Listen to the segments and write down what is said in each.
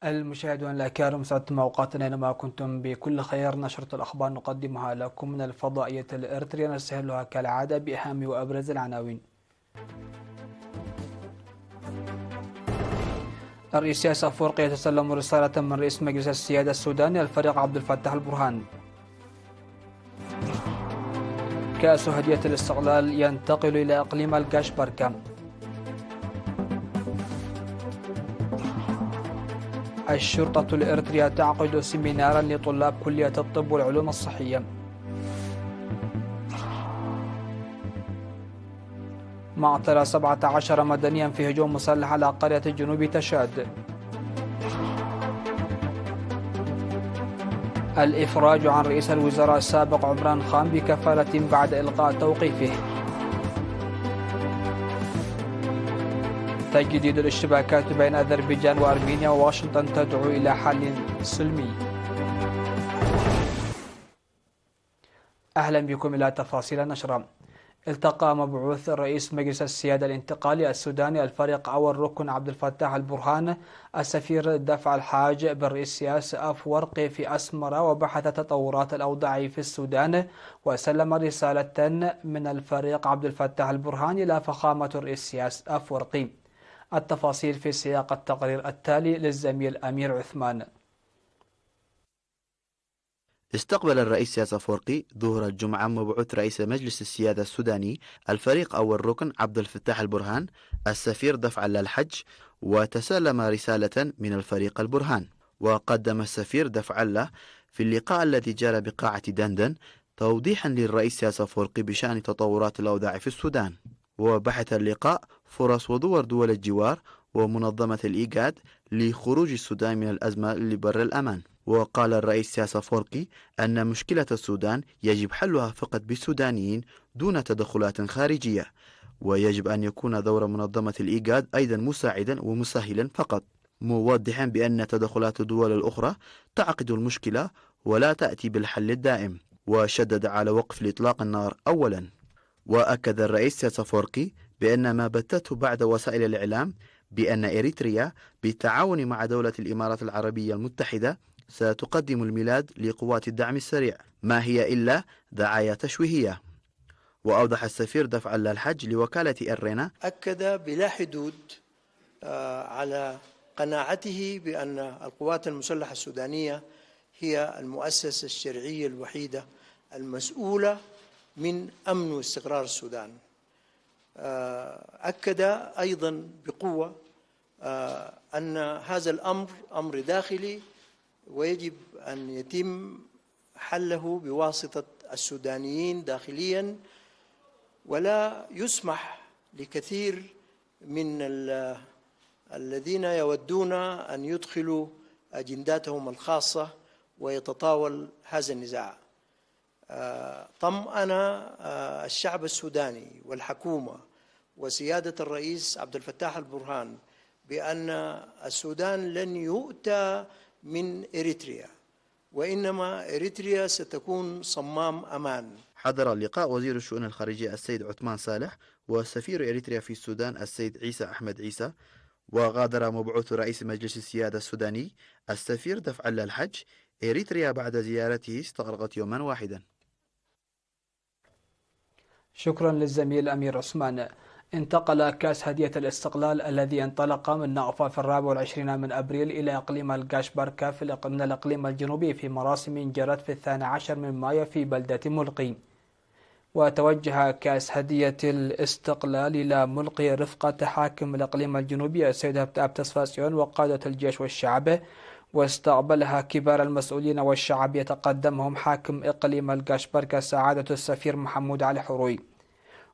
المشاهدون الأكارم، سعدتم أوقاتنا أينما كنتم بكل خير. نشرة الأخبار نقدمها لكم من الفضائية الإريترية، نستهلها كالعادة بأهم وأبرز العناوين. الرئيس سياس أفورقي يتسلم رسالة من رئيس مجلس السيادة السوداني الفريق عبد الفتاح البرهان. كأس هدية الاستقلال ينتقل إلى إقليم القشبركة. الشرطة الإريترية تعقد سيمينارا لطلاب كلية الطب والعلوم الصحية. معطل 17 مدنيا في هجوم مسلح على قرية جنوب تشاد. الإفراج عن رئيس الوزراء السابق عمران خان بكفالة بعد إلغاء توقيفه. تجديد الاشتباكات بين أذربيجان وأرمينيا، وواشنطن تدعو إلى حل سلمي. أهلا بكم إلى تفاصيل النشرة. التقى مبعوث رئيس مجلس السيادة الانتقالي السوداني الفريق أول ركن عبد الفتاح البرهان السفير دفع الحاج بالرئيس سياس أفورقي في أسمرة، وبحث تطورات الأوضاع في السودان، وسلم رسالة من الفريق عبد الفتاح البرهان إلى فخامة الرئيس سياس أفورقي. التفاصيل في سياق التقرير التالي للزميل أمير عثمان. استقبل الرئيس سياس أفورقي ظهر الجمعة مبعوث رئيس مجلس السيادة السوداني الفريق أول ركن عبد الفتاح البرهان السفير دفع الحج، وتسلم رسالة من الفريق البرهان. وقدم السفير دفع الله في اللقاء الذي جرى بقاعة دندن توضيحا للرئيس سياس أفورقي بشأن تطورات الأوضاع في السودان. وبحث اللقاء فرص ودور دول الجوار ومنظمة الإيجاد لخروج السودان من الأزمة لبر الأمان. وقال الرئيس سياس أفورقي أن مشكلة السودان يجب حلها فقط بالسودانيين دون تدخلات خارجية، ويجب أن يكون دور منظمة الإيجاد أيضا مساعدا ومسهلا فقط، موضحا بأن تدخلات الدول الأخرى تعقد المشكلة ولا تأتي بالحل الدائم. وشدد على وقف الإطلاق النار أولا. وأكد الرئيس سياس أفورقي بأن ما بثته بعد وسائل الإعلام بأن إريتريا بالتعاون مع دولة الإمارات العربية المتحدة ستقدم الميلاد لقوات الدعم السريع ما هي إلا دعاية تشويهية. وأوضح السفير دفع الله الحج لوكالة الرينا أكد بلا حدود على قناعته بأن القوات المسلحة السودانية هي المؤسسة الشرعية الوحيدة المسؤولة من أمن واستقرار السودان. أكد أيضا بقوة أن هذا الأمر أمر داخلي ويجب أن يتم حله بواسطة السودانيين داخليا، ولا يسمح لكثير من الذين يودون أن يدخلوا أجنداتهم الخاصة ويتطاول هذا النزاع. طمأن الشعب السوداني والحكومة وسيادة الرئيس عبد الفتاح البرهان بأن السودان لن يؤتى من إريتريا، وإنما إريتريا ستكون صمام أمان. حضر اللقاء وزير الشؤون الخارجية السيد عثمان صالح وسفير إريتريا في السودان السيد عيسى أحمد عيسى. وغادر مبعوث رئيس مجلس السيادة السوداني السفير دفع الله الحج إريتريا بعد زيارته استغرقت يوما واحدا. شكرا للزميل أمير عثمان. انتقل كأس هدية الاستقلال الذي انطلق من نقفة في 24 من أبريل إلى إقليم القشبركة من الإقليم الجنوبي في مراسم جرت في 12 من مايو في بلدة ملقي. وتوجه كأس هدية الاستقلال إلى ملقي رفقة حاكم الإقليم الجنوبي السيد أبتسفاسيون وقادة الجيش والشعب، واستقبلها كبار المسؤولين والشعب يتقدمهم حاكم إقليم القشبركة سعادة السفير محمود علي حروي.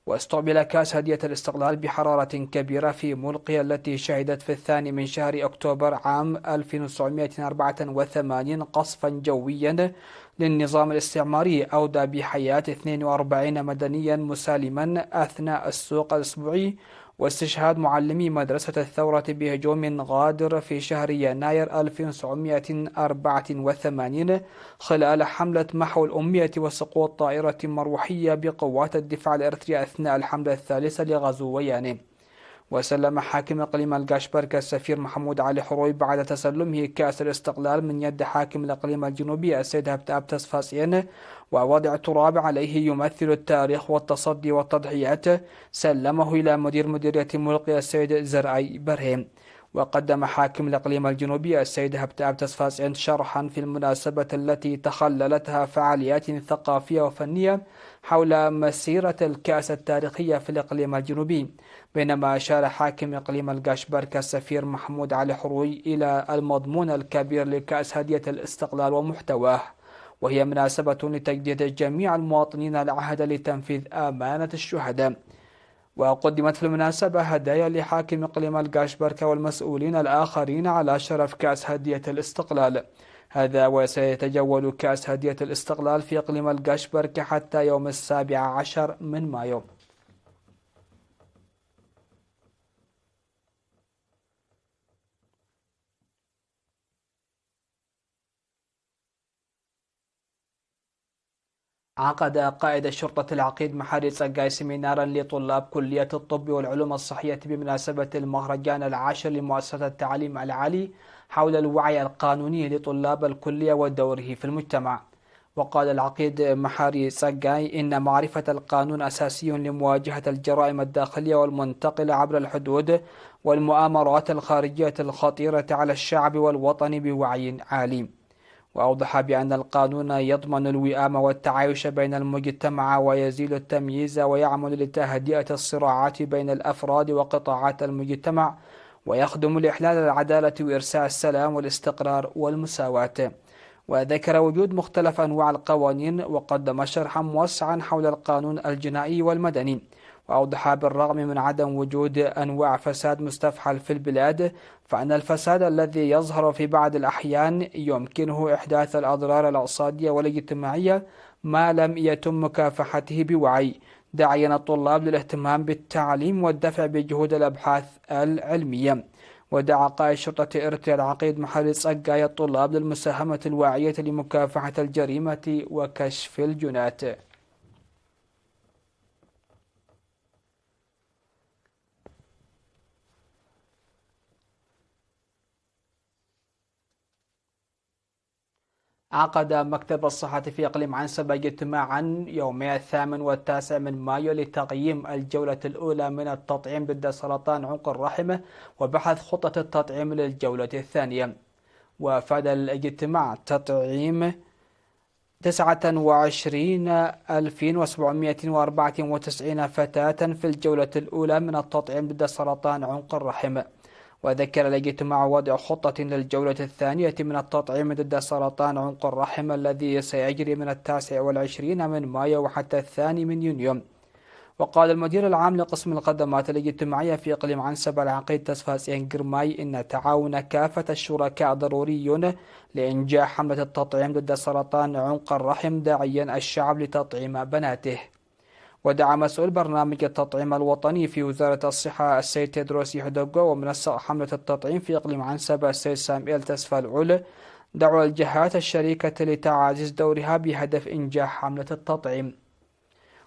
واستقبل كأس هدية الاستقلال بحرارة كبيرة في ملقي التي شهدت في 2 من شهر أكتوبر عام 1984 قصفا جويا للنظام الاستعماري أودى بحياة 42 مدنيا مسالما أثناء السوق الأسبوعي، واستشهاد معلمي مدرسة الثورة بهجوم غادر في شهر يناير 1984 خلال حملة محو الأمية وسقوط طائرة مروحية بقوات الدفاع الإريترية أثناء الحملة الثالثة لغزو ويانه. وسلم حاكم إقليم القاشبركة السفير محمود علي حروي بعد تسلمه كأس الاستقلال من يد حاكم الإقليم الجنوبي السيد هبتاب تصفاسين، ووضع تراب عليه يمثل التاريخ والتصدي والتضحيات، سلمه إلى مديرية ملقي السيد زرعي برهيم. وقدم حاكم الإقليم الجنوبي السيد هبتاب تصفاسين شرحا في المناسبة التي تخللتها فعاليات ثقافية وفنية حول مسيرة الكأس التاريخية في الإقليم الجنوبي، بينما أشار حاكم إقليم القاشبركة السفير محمود علي حروي إلى المضمون الكبير لكأس هدية الاستقلال ومحتواه، وهي مناسبة لتجديد جميع المواطنين العهد لتنفيذ أمانة الشهداء. وقدمت في المناسبة هدايا لحاكم إقليم القاشبركة والمسؤولين الآخرين على شرف كأس هدية الاستقلال. هذا وسيتجول كأس هدية الاستقلال في إقليم القاشبركة حتى يوم 17 من مايو. عقد قائد شرطة العقيد محري تسقاي سيمينارا لطلاب كلية الطب والعلوم الصحية بمناسبة المهرجان العاشر لمؤسسة التعليم العالي حول الوعي القانوني لطلاب الكلية ودوره في المجتمع. وقال العقيد محري تسقاي إن معرفة القانون أساسي لمواجهة الجرائم الداخلية والمنتقلة عبر الحدود والمؤامرات الخارجية الخطيرة على الشعب والوطن بوعي عالي. وأوضح بأن القانون يضمن الوئام والتعايش بين المجتمع ويزيل التمييز ويعمل لتهدئة الصراعات بين الأفراد وقطاعات المجتمع، ويخدم لإحلال العدالة وإرساء السلام والاستقرار والمساواة. وذكر وجود مختلف أنواع القوانين، وقدم شرحا موسعا حول القانون الجنائي والمدني. وأوضح بالرغم من عدم وجود أنواع فساد مستفحل في البلاد، فإن الفساد الذي يظهر في بعض الأحيان يمكنه إحداث الأضرار الاقتصادية والاجتماعية ما لم يتم مكافحته بوعي، داعيا الطلاب للاهتمام بالتعليم والدفع بجهود الأبحاث العلمية. ودعا قائد شرطة إرتيا العقيد محري تسقاي الطلاب للمساهمة الواعية لمكافحة الجريمة وكشف الجنات. عقد مكتب الصحة في إقليم عنسبة اجتماعا يومي 8 و9 من مايو لتقييم الجولة الأولى من التطعيم ضد سرطان عنق الرحم وبحث خطة التطعيم للجولة الثانية. وفاد الاجتماع تطعيم 29,794 فتاة في الجولة الأولى من التطعيم ضد سرطان عنق الرحم. وذكر الاجتماع وضع خطة للجولة الثانية من التطعيم ضد سرطان عنق الرحم الذي سيجري من 29 من مايو وحتى 2 من يونيو. وقال المدير العام لقسم الخدمات الاجتماعية في إقليم عنسبة العقيد تصفاسين قرماي إن تعاون كافة الشركاء ضروري لإنجاح حملة التطعيم ضد سرطان عنق الرحم، داعيا الشعب لتطعيم بناته. ودعا مسؤول برنامج التطعيم الوطني في وزارة الصحة السيد تيدروس يحدوغو ومنسق حملة التطعيم في إقليم عنسبة السيد سامئيل تسفالعول دعوا الجهات الشريكة لتعزيز دورها بهدف إنجاح حملة التطعيم.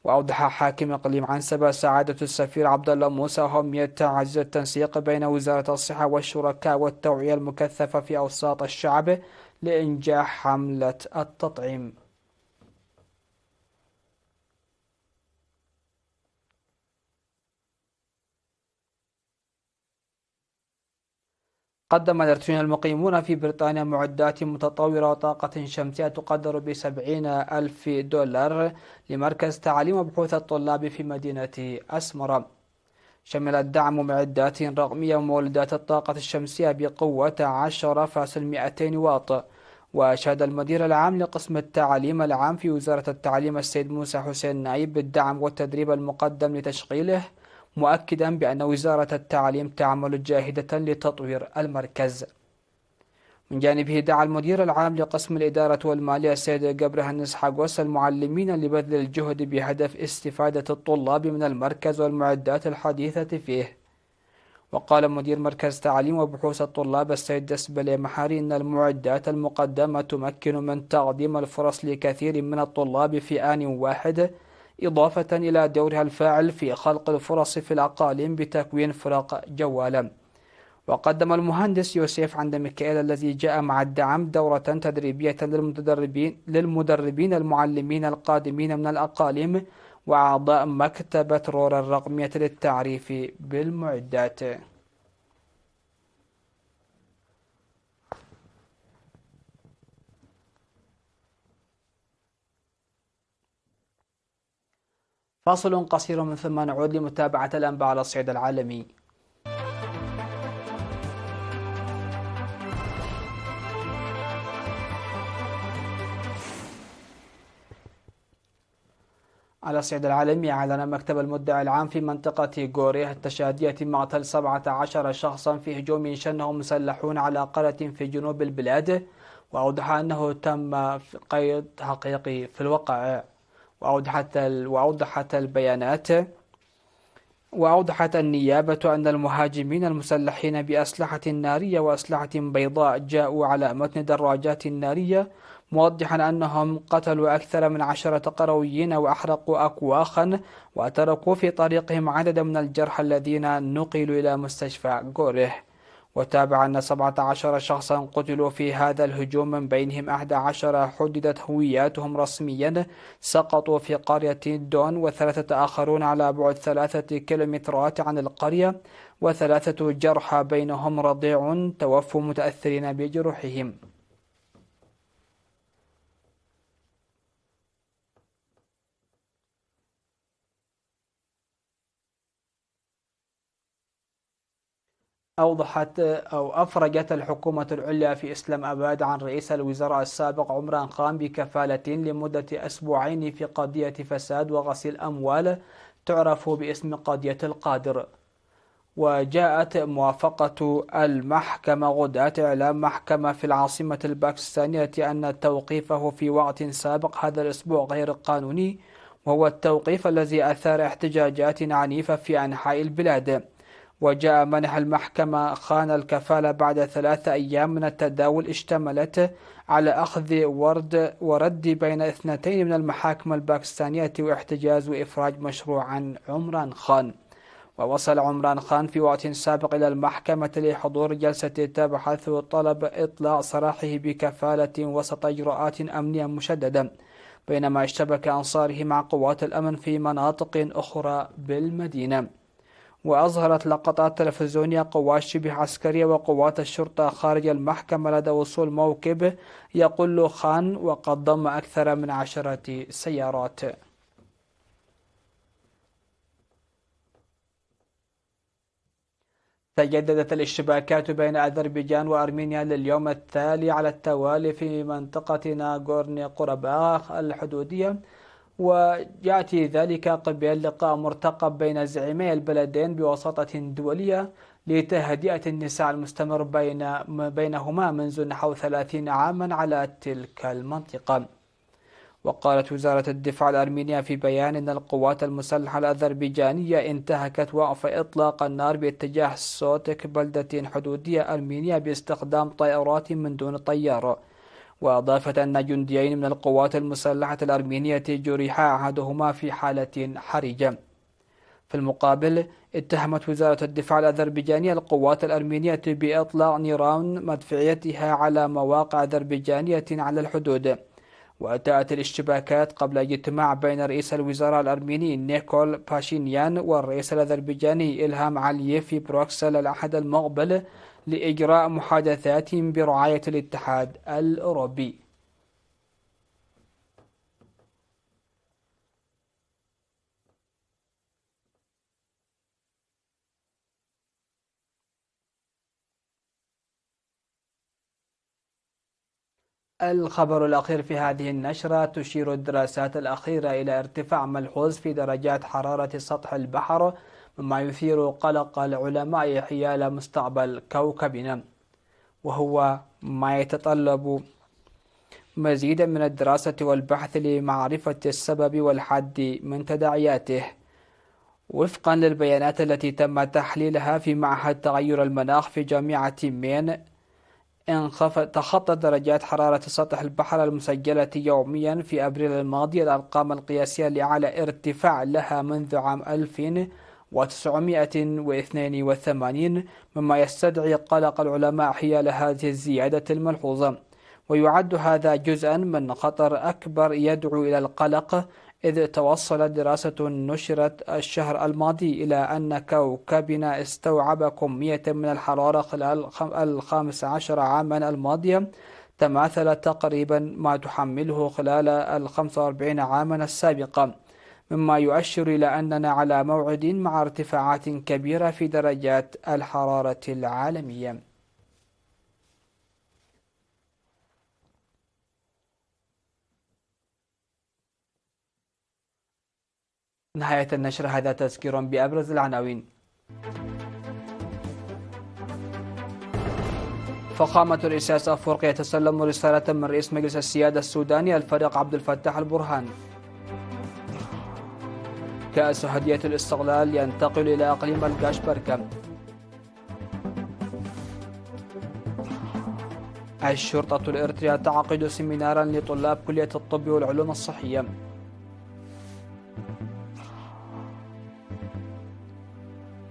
وأوضح حاكم إقليم عنسبة سعادة السفير عبد الله موسى أهمية تعزيز التنسيق بين وزارة الصحة والشركاء والتوعية المكثفة في أوساط الشعب لإنجاح حملة التطعيم. قدم الإرثيون المقيمون في بريطانيا معدات متطورة وطاقة شمسية تقدر ب70,000 دولار لمركز تعليم وبحوث الطلاب في مدينة أسمرة. شمل الدعم معدات رقمية ومولدات الطاقة الشمسية بقوة 10.200 واط. وأشاد المدير العام لقسم التعليم العام في وزارة التعليم السيد موسى حسين نايب بالدعم والتدريب المقدم لتشغيله، مؤكدا بأن وزارة التعليم تعمل جاهدة لتطوير المركز. من جانبه دعا المدير العام لقسم الإدارة والمالية السيد جبرهنس حاغوس المعلمين لبذل الجهد بهدف استفادة الطلاب من المركز والمعدات الحديثة فيه. وقال مدير مركز تعليم وبحوث الطلاب السيد دسبلي محاري إن المعدات المقدمة تمكن من تقديم الفرص لكثير من الطلاب في آن واحد إضافة إلى دورها الفاعل في خلق الفرص في الأقاليم بتكوين فرق جوالة. وقدم المهندس يوسف عند ميكائيل الذي جاء مع الدعم دورة تدريبية للمدربين المعلمين القادمين من الأقاليم وأعضاء مكتبة رورا الرقمية للتعريف بالمعدات. فاصل قصير من ثم نعود لمتابعة الأنباء على الصعيد العالمي. على الصعيد العالمي، أعلن مكتب المدعي العام في منطقة غوريه التشادية مقتل 17 شخصا في هجوم شنه مسلحون على قرية في جنوب البلاد، وأوضح أنه تم قيد حقيقي في الوقائع. وأوضحت النيابة أن المهاجمين المسلحين بأسلحة نارية وأسلحة بيضاء جاءوا على متن دراجات نارية، موضحا أنهم قتلوا أكثر من 10 قرويين وأحرقوا أكواخا، وتركوا في طريقهم عددا من الجرحى الذين نقلوا إلى مستشفى غوريه. وتابع أن 17 شخصا قتلوا في هذا الهجوم، من بينهم 11 حددت هوياتهم رسميا سقطوا في قرية دون، و3 آخرون على بعد 3 كيلومترات عن القرية، و3 جرحى بينهم رضيع توفوا متأثرين بجروحهم. أفرجت الحكومة العليا في إسلام أباد عن رئيس الوزراء السابق عمران خان بكفالة لمدة أسبوعين في قضية فساد وغسيل أموال تعرف باسم قضية القادر. وجاءت موافقة المحكمة غداة إعلام محكمة في العاصمة الباكستانية أن توقيفه في وقت سابق هذا الأسبوع غير قانوني، وهو التوقيف الذي أثار احتجاجات عنيفة في أنحاء البلاد. وجاء منح المحكمة خان الكفالة بعد 3 أيام من التداول اشتملت على أخذ ورد بين 2 من المحاكم الباكستانية واحتجاز وإفراج مشروع عن عمران خان. ووصل عمران خان في وقت سابق إلى المحكمة لحضور جلسة تبحث وطلب إطلاق سراحه بكفالة وسط إجراءات أمنية مشددة، بينما اشتبك أنصاره مع قوات الأمن في مناطق أخرى بالمدينة. وأظهرت لقطات تلفزيونية قوات شبه عسكرية وقوات الشرطة خارج المحكمة لدى وصول موكب يقول خان، وقد ضم أكثر من 10 سيارات. تجددت الاشتباكات بين أذربيجان وأرمينيا لليوم التالي على التوالي في منطقة ناغورني قرباخ الحدودية، ويأتي ذلك قبل لقاء مرتقب بين زعيمي البلدين بوساطة دولية لتهدئة النزاع المستمر بينهما منذ نحو 30 عاما على تلك المنطقة. وقالت وزارة الدفاع الأرمينية في بيان أن القوات المسلحة الأذربيجانية انتهكت وقف إطلاق النار باتجاه سوتك بلدة حدودية أرمينيا باستخدام طائرات من دون طيار. وأضافت أن جنديين من القوات المسلحة الأرمينية جرحا أحدهما في حالة حرجة. في المقابل، اتهمت وزارة الدفاع الأذربيجانية القوات الأرمينية بإطلاق نيران مدفعيتها على مواقع أذربيجانية على الحدود. وأتت الاشتباكات قبل اجتماع بين رئيس الوزراء الأرميني نيكول باشينيان والرئيس الأذربيجاني إلهام علييف في بروكسل الأحد المقبل لإجراء محادثات برعاية الاتحاد الأوروبي. الخبر الأخير في هذه النشرة: تشير الدراسات الأخيرة إلى ارتفاع ملحوظ في درجات حرارة سطح البحر، مما يثير قلق العلماء حيال مستقبل كوكبنا، وهو ما يتطلب مزيدا من الدراسة والبحث لمعرفة السبب والحد من تداعياته. وفقا للبيانات التي تم تحليلها في معهد تغير المناخ في جامعة مين، تخطت درجات حرارة سطح البحر المسجلة يوميا في أبريل الماضي الأرقام القياسية لأعلى ارتفاع لها منذ عام 1982، مما يستدعي قلق العلماء حيال هذه الزيادة الملحوظة. ويعد هذا جزءا من خطر أكبر يدعو إلى القلق، إذ توصلت دراسة نشرت الشهر الماضي إلى أن كوكبنا استوعب كمية من الحرارة خلال 15 عاما الماضية تماثل تقريبا ما تحمله خلال 45 عاما السابقة، مما يؤشر إلى أننا على موعد مع ارتفاعات كبيرة في درجات الحرارة العالمية. نهاية النشر، هذا تذكير بأبرز العناوين. فخامة الرئيس إسياس أفورقي يتسلم رسالة من رئيس مجلس السيادة السوداني الفريق عبد الفتاح البرهان. كأس هدية الاستقلال ينتقل إلى أقليم الغاشبركة. الشرطة الإريترية تعقد سيمينارا لطلاب كلية الطب والعلوم الصحية.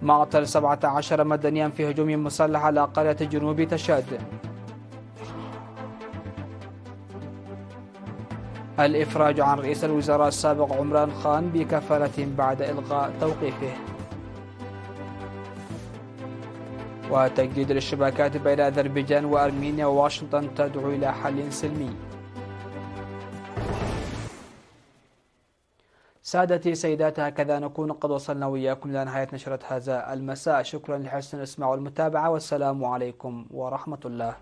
معطل 17 مدنيا في هجوم مسلح على قرية جنوب تشاد. الإفراج عن رئيس الوزراء السابق عمران خان بكفالة بعد إلغاء توقيفه. وتجديد الاشتباكات بين أذربيجان وأرمينيا، وواشنطن تدعو إلى حل سلمي. سادتي سيدات، هكذا نكون قد وصلنا وإياكم إلى نهاية نشرة هذا المساء. شكرا لحسن الإسماع والمتابعة، والسلام عليكم ورحمة الله.